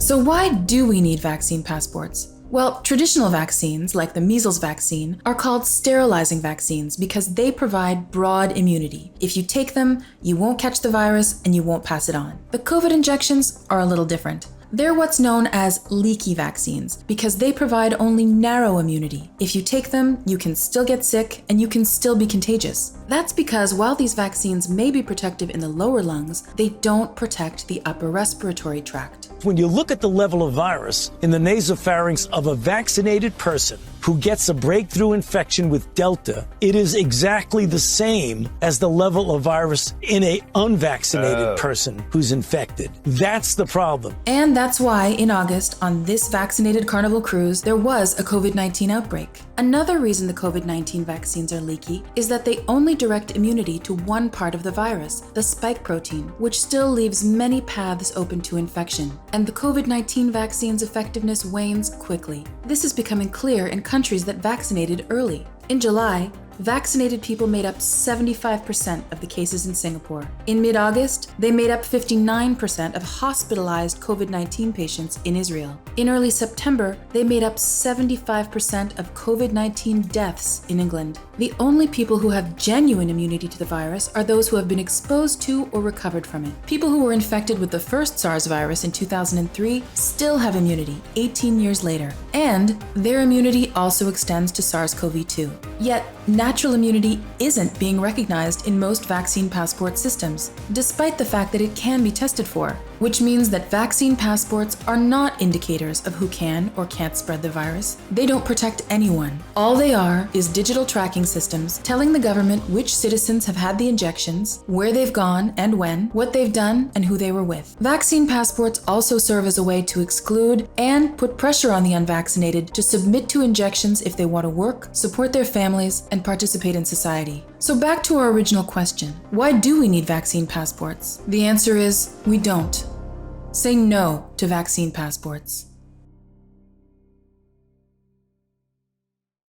So why do we need vaccine passports? Well, traditional vaccines, like the measles vaccine, are called sterilizing vaccines because they provide broad immunity. If you take them, you won't catch the virus and you won't pass it on. The COVID injections are a little different. They're what's known as leaky vaccines because they provide only narrow immunity. If you take them, you can still get sick and you can still be contagious. That's because while these vaccines may be protective in the lower lungs, they don't protect the upper respiratory tract. When you look at the level of virus in the nasopharynx of a vaccinated person who gets a breakthrough infection with Delta, it is exactly the same as the level of virus in an unvaccinated person who's infected. That's the problem. And that's why in August, on this vaccinated Carnival cruise, there was a COVID-19 outbreak. Another reason the COVID-19 vaccines are leaky is that they only direct immunity to one part of the virus, the spike protein, which still leaves many paths open to infection. And the COVID-19 vaccine's effectiveness wanes quickly. This is becoming clear in countries that vaccinated early. In July, vaccinated people made up 75% of the cases in Singapore. In mid-August, they made up 59% of hospitalized COVID-19 patients in Israel. In early September, they made up 75% of COVID-19 deaths in England. The only people who have genuine immunity to the virus are those who have been exposed to or recovered from it. People who were infected with the first SARS virus in 2003 still have immunity 18 years later, and their immunity also extends to SARS-CoV-2. Yet, natural immunity isn't being recognized in most vaccine passport systems, despite the fact that it can be tested for, which means that vaccine passports are not indicators of who can or can't spread the virus. They don't protect anyone. All they are is digital tracking systems telling the government which citizens have had the injections, where they've gone and when, what they've done, and who they were with. Vaccine passports also serve as a way to exclude and put pressure on the unvaccinated to submit to injections if they want to work, support their families, and participate in society. So back to our original question, why do we need vaccine passports? The answer is, we don't. Say no to vaccine passports.